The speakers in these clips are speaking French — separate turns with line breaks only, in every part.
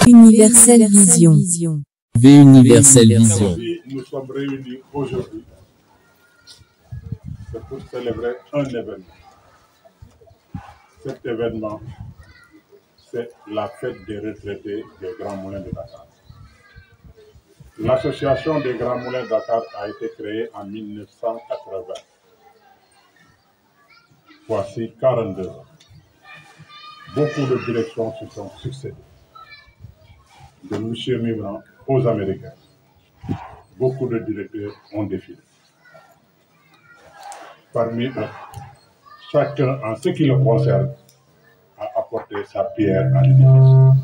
Universelle Vision.
Universelle Vision.
Nous sommes réunis aujourd'hui pour célébrer un événement. Cet événement, c'est la fête des retraités des Grands Moulins de Dakar. L'association des Grands Moulins de Dakar a été créée en 1980. Voici 42 ans. Beaucoup de directions se sont succédées. De M. Mimran aux Américains. Beaucoup de directeurs ont défilé. Parmi eux, chacun, en ce qui le concerne, a apporté sa pierre à l'édifice.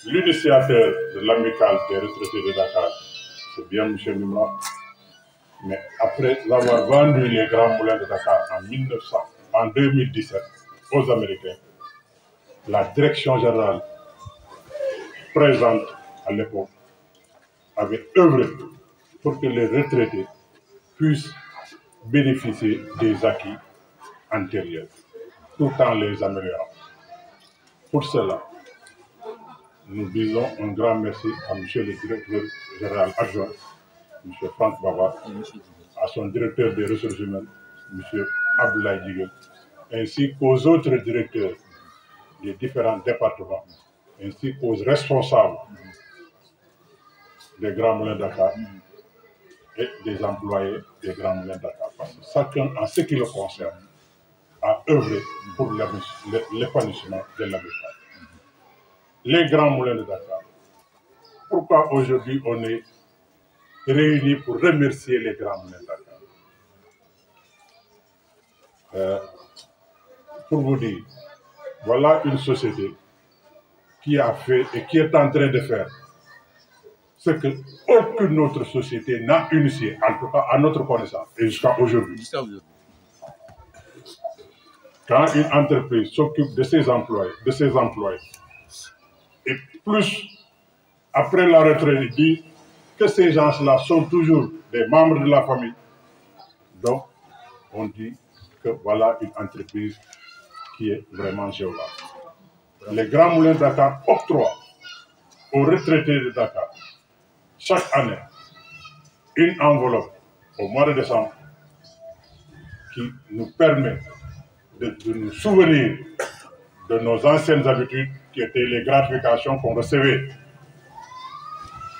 L'initiateur de l'amicale des retraités de Dakar, c'est bien M. Mimran, mais après avoir vendu les Grands Moulins de Dakar en 2017 aux Américains, la direction générale présente à l'époque avait œuvré pour que les retraités puissent bénéficier des acquis antérieurs, tout en les améliorant. Pour cela, nous disons un grand merci à M. le directeur général adjoint, M. Franck Baba, à son directeur des ressources humaines, M. Abdoulaye Diguel, ainsi qu'aux autres directeurs des différents départements, ainsi qu'aux responsables des Grands Moulins de Dakar et des employés des Grands Moulins de Dakar. Parce que chacun, en ce qui le concerne, a œuvré pour l'épanouissement de l'habitat. Les Grands Moulins de Dakar. Pourquoi aujourd'hui on est réunis pour remercier les Grands Moulins de Dakar? Pour vous dire, voilà une société qui a fait et qui est en train de faire ce que aucune autre société n'a initié, en tout cas à notre connaissance, et jusqu'à aujourd'hui. Quand une entreprise s'occupe de ses employés, et plus après la retraite, dit que ces gens-là sont toujours des membres de la famille, donc on dit que voilà une entreprise qui est vraiment géographique. Les Grands Moulins de Dakar octroient aux retraités de Dakar chaque année une enveloppe au mois de décembre qui nous permet de nous souvenir de nos anciennes habitudes qui étaient les gratifications qu'on recevait.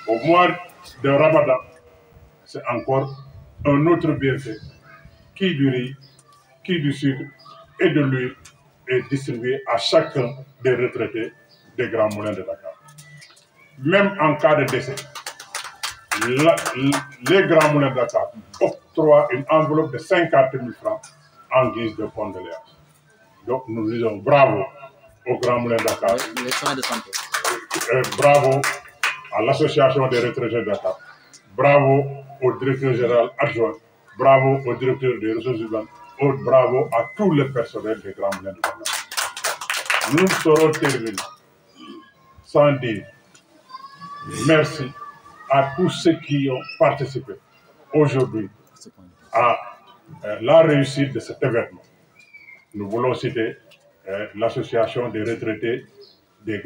Au mois de Ramadan, c'est encore un autre bienfait qui du riz, qui du sucre et de l'huile est distribué à chacun des retraités des Grands Moulins de Dakar. Même en cas de décès, les Grands Moulins de Dakar octroient une enveloppe de 50 000 francs en guise de condoléances. Donc nous disons bravo aux Grands Moulins de Dakar.
Les soins de santé.
Bravo à l'association des retraités de Dakar. Bravo au directeur général adjoint. Bravo au directeur des ressources humaines. Bravo à tout le personnel des Grands Moulins de Dakar. Nous serons terminés sans dire merci à tous ceux qui ont participé aujourd'hui à la réussite de cet événement. Nous voulons citer l'association des retraités des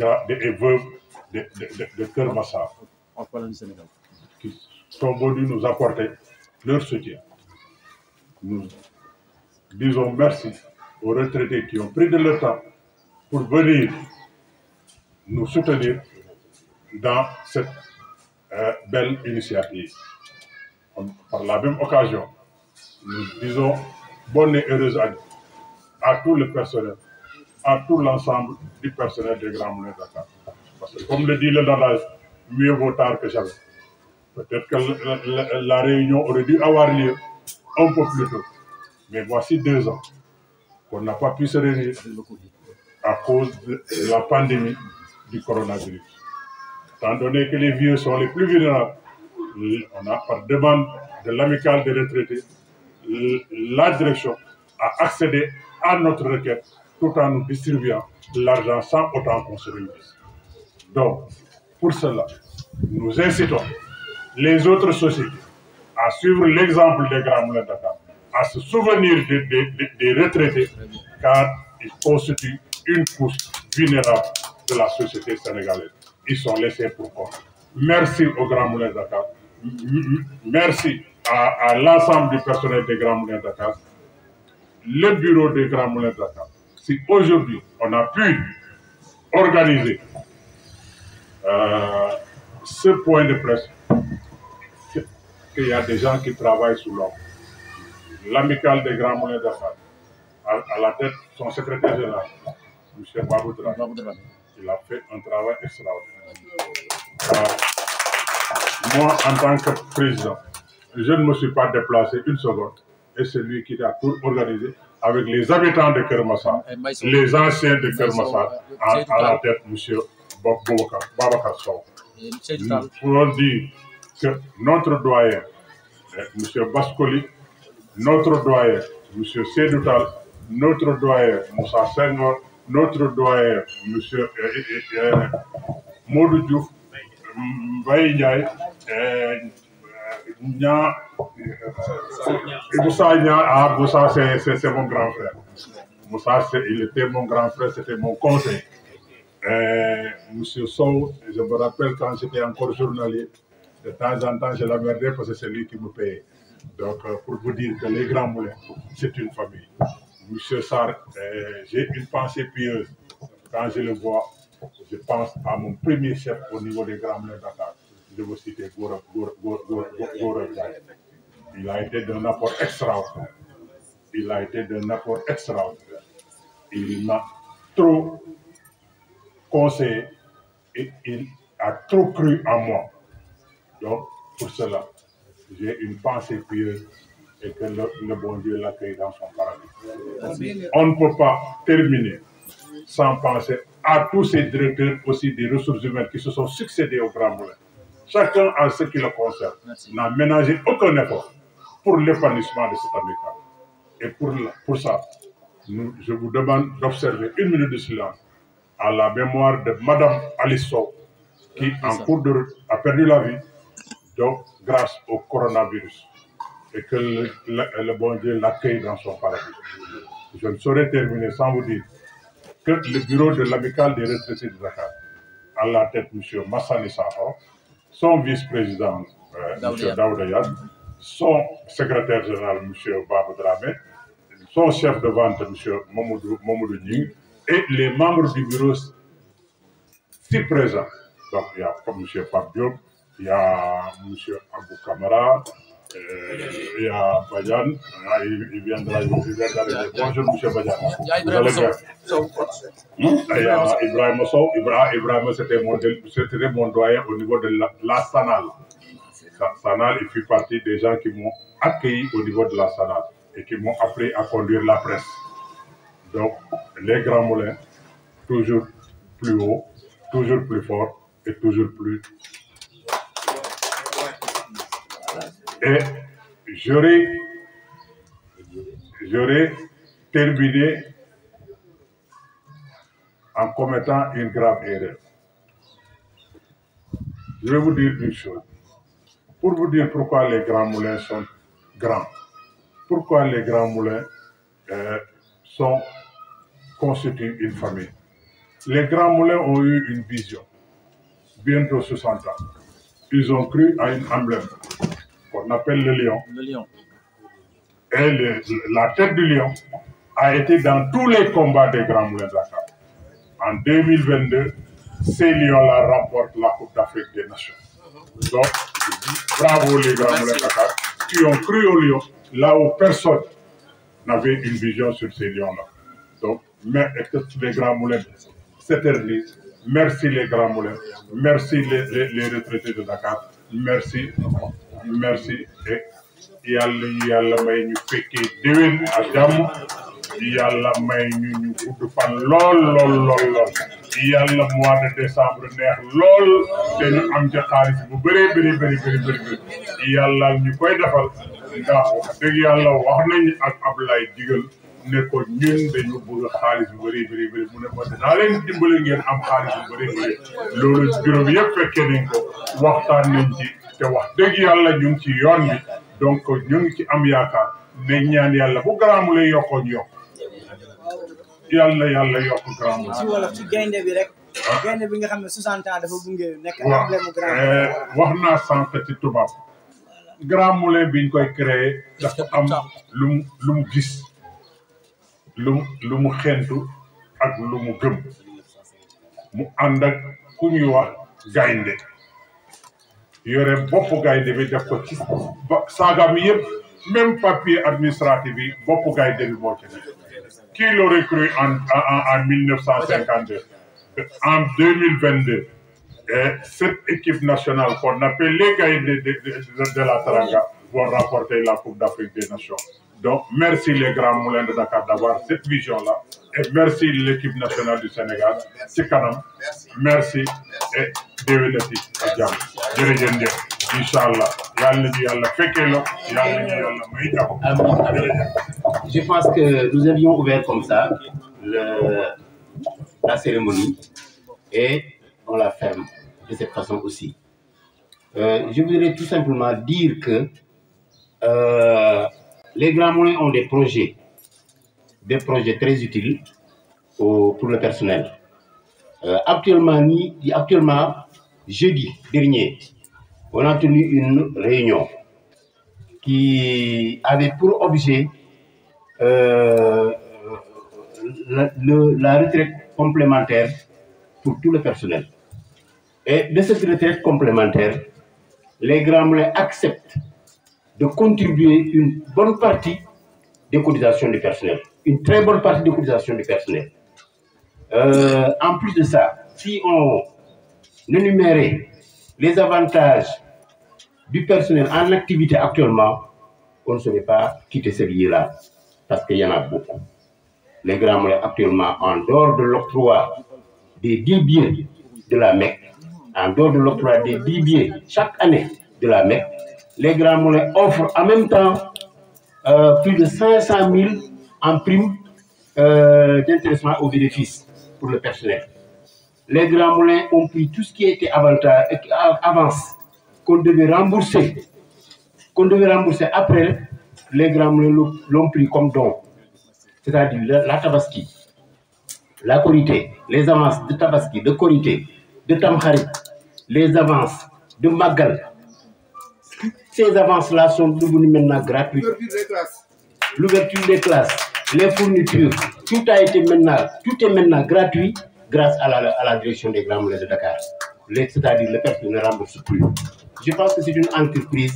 veuves de Keur Massar qui sont venus nous apporter leur soutien. Nous disons merci aux retraités qui ont pris de leur temps pour venir nous soutenir dans cette belle initiative. Par la même occasion, nous disons bonne et heureuse année à tout le personnel, à tout l'ensemble du personnel des Grands Moulins de Dakar. Parce que comme le dit le adage, mieux vaut tard que jamais. Peut-être que la réunion aurait dû avoir lieu un peu plus tôt. Mais voici 2 ans qu'on n'a pas pu se réunir à cause de la pandémie du coronavirus. Étant donné que les vieux sont les plus vulnérables, on a, par demande de l'amicale des retraités, la direction a accédé à notre requête tout en nous distribuant l'argent sans autant qu'on se réunisse. Donc, pour cela, nous incitons les autres sociétés à suivre l'exemple des Grands Moulins de Dakar, à se souvenir des retraités, car ils constituent une couche vulnérable de la société sénégalaise. Ils sont laissés pour compte. Merci aux Grands Moulins de Dakar. Merci à l'ensemble du personnel des Grands Moulins de Dakar. Le bureau des Grands Moulins de Dakar. Si aujourd'hui on a pu organiser ce point de presse, c'est qu'il y a des gens qui travaillent sous l'ombre. L'amicale des Grands Moulins de Dakar, à la tête, son secrétaire général, M. Babou Dramé, il a fait un travail extraordinaire. Moi, en tant que président, je ne me suis pas déplacé une seconde, et c'est lui qui a tout organisé avec les habitants de Kermassar, les anciens de Kermassar, à la tête, M. Babacar Sow. Nous pouvons dire que notre doyen, M. Baskoli, notre doyen, M. Sédoutal, notre doyen, Moussa Senghor, notre doyen, M. Modou Diouf, Mbaye Ndiaye, Moussa, c'est mon grand frère. Moussa, il était mon grand frère, c'était mon conseil. Monsieur Sow, je me rappelle quand j'étais encore journalier, de temps en temps, je l'emmerdais parce que c'est lui qui me payait. Donc, pour vous dire que les Grands Moulins, c'est une famille. Monsieur Sarr, j'ai une pensée pieuse. Quand je le vois, je pense à mon premier chef au niveau des Grands Moulins de Dakar. Je veux citer Gora. Il a été d'un apport extraordinaire. Il a été d'un apport extraordinaire. Il m'a trop conseillé et il a trop cru en moi. Donc, pour cela, j'ai une pensée pieuse et que le bon Dieu l'accueille dans son paradis. On ne peut pas terminer sans penser à tous ces directeurs aussi des ressources humaines qui se sont succédés au Grand Moulin. Chacun, en ce qui le concerne, n'a ménagé aucun effort pour l'épanouissement de cette amicale. Et pour ça, je vous demande d'observer une minute de silence à la mémoire de Madame Alice Sow, qui, en cours de route, a perdu la vie, donc grâce au coronavirus. Et que le bon Dieu l'accueille dans son paradis. Je ne saurais terminer sans vous dire que le bureau de l'amicale des retraités de Dakar, à la tête M. Massani Sakho, son vice-président M. Daoudayad, son secrétaire général M. Babou Dramé, son chef de vente M. Mamoudou Ning, et les membres du bureau si présents. Donc il y a M. Pape Diop, il y a M. Abou Kamara, il y a Bayan, il viendra d'arriver. Bonjour M. Bayan. Vous allez bien? Il y a Ibrahim Sow. Ibrahim, c'était mon doyen au niveau de la Sanal. Sanal, il fait partie des gens qui m'ont accueilli au niveau de la Sanal et qui m'ont appris à conduire la presse. Donc, les Grands Moulins, toujours plus haut, toujours plus fort et toujours plus. Et j'aurais terminé en commettant une grave erreur. Je vais vous dire une chose. Pour vous dire pourquoi les Grands Moulins sont grands, pourquoi les Grands Moulins constituent une famille. Les Grands Moulins ont eu une vision, bientôt 60 ans. Ils ont cru à une emblème qu'on appelle le lion.
Le lion.
Et la tête du lion a été dans tous les combats des Grands Moulins de Dakar. En 2022, ces lions-là remportent la Coupe d'Afrique des Nations. Donc, bravo les Grands Moulins de Dakar qui ont cru aux lions là où personne n'avait une vision sur ces lions-là. Donc, que les Grands Moulins s'éternisent. Merci les Grands Moulins. Merci les retraités de Dakar. Merci. Merci. Et yàlla may ñu fekkee déwén ak jàmm. Yàlla may ñu gudd fan lool. Yàlla mois de décembre neex lool te ñu am ca xaalis bu bëri. Yàlla ñu koy defal ndax wax dëgg yàlla wax nañ ak Ablaye Digal ne ko ñun dañu bëgg xaalis bu bëri mu ne ko dinaa leen dimbali ngeen am xaalis bu bëri loolu juróom yëpp fekkee nañ ko waxtaan nañ ci te wax dëgg yàlla ñu ngi ci yoon bi donc ñu ngi ci am yaakaar ne ñaan yàlla bu Grand Moulin yokkoo ñu yokk yàlla yokk Grand Moulin.
ci wolof ci gaynde bi rek. gaynde bi nga xam ne 60 ans dafa gunge nekk emblème mu Grand Moulin.
wax naa sànq ci tubaab Grand Moulin biñ koy créé dafa am lu mu gis lu mu xentu ak lu mu gëm mu ànd ak ku ñuy wax gaynde yore boppu gaynde bi def ko ci saga mi yëpp même papier administratif bi boppu gaynde bi moo ci nekk. Qui l'aurait cru en 1952? En 2022, cette équipe nationale qu'on appelle les Gaïndés de la Teranga vont remporter la Coupe d'Afrique des Nations. Donc, merci les Grands Moulins de Dakar d'avoir cette vision-là. Et merci l'équipe nationale du Sénégal. C'est Kanam. Merci. Et déwénati ak jàmm. Jërëjëf. Inch'Allah.
Je pense que nous avions ouvert comme ça la cérémonie et on la ferme de cette façon aussi. Je voudrais tout simplement dire que les Grands Moulins ont des projets très utiles pour le personnel. Actuellement, jeudi dernier, on a tenu une réunion qui avait pour objet la retraite complémentaire pour tout le personnel. Et de cette retraite complémentaire, les Grands Moulins acceptent de contribuer une bonne partie des cotisations du personnel, une très bonne partie des cotisations du personnel. En plus de ça, si on énumérait les avantages du personnel en activité actuellement, on ne saurait pas quitter ce lieu-là, parce qu'il y en a beaucoup. Les Grands Moulins actuellement, en dehors de l'octroi des 10 billets de la Mecque, en dehors de l'octroi des 10 billets chaque année de la Mecque, les Grands Moulins offrent en même temps plus de 500 000 en prime d'intéressement aux bénéfices pour le personnel. Les Grands Moulins ont pris tout ce qui était avance qu'on devait rembourser après. Les Grands Moulins l'ont pris comme don, c'est-à-dire la Tabaski, la Korité, les avances de Tabaski, de Korité, de Tamkharit, les avances de Magal. Ces avances-là sont devenues maintenant gratuites. L'ouverture des classes, les fournitures, tout est maintenant gratuit grâce à la direction des Grands Moulins de Dakar. C'est-à-dire le personnel ne rembourse plus. Je pense que c'est une entreprise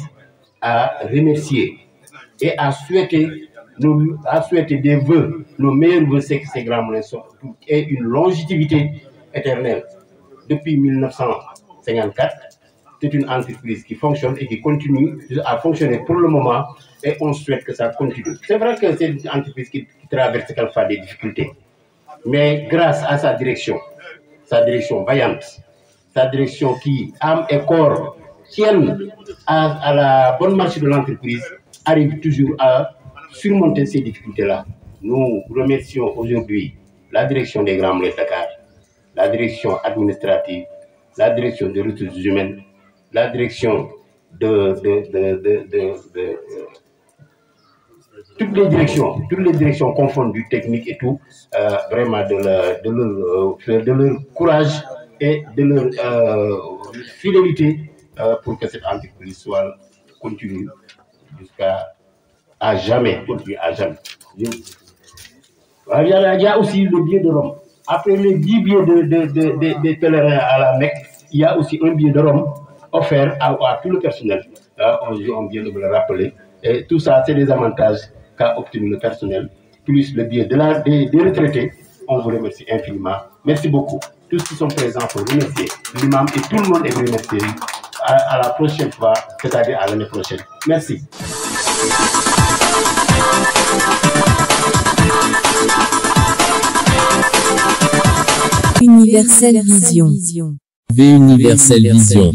à remercier et à souhaiter des vœux, nos meilleurs vœux, c'est que ces Grands Moulins aient une longévité éternelle. Depuis 1954, c'est une entreprise qui fonctionne et qui continue à fonctionner pour le moment et on souhaite que ça continue. C'est vrai que c'est une entreprise qui traverse quelquefois des difficultés, mais grâce à sa direction vaillante, sa direction qui, âme et corps, tiennent à la bonne marche de l'entreprise, arrive toujours à surmonter ces difficultés-là. Nous remercions aujourd'hui la direction des Grands Moulins de Dakar, la direction administrative, la direction des ressources humaines, la direction toutes les directions confondues, techniques et tout, vraiment de leur courage et de leur fidélité pour que cette entreprise soit continue à jamais. Il y a aussi le billet de Rome. Après les 10 billets des pèlerins à la Mecque, il y a aussi un billet de Rome offert à tout le personnel. On vient de me le rappeler. Et tout ça, c'est des avantages qu'a obtenu le personnel, plus le billet des retraités. On vous remercie infiniment. Merci beaucoup. Tous qui sont présents pour remercier l'imam et tout le monde est remercié. À la prochaine fois, c'est-à-dire à l'année prochaine. Merci.
Universelle Vision. V Universelle Vision.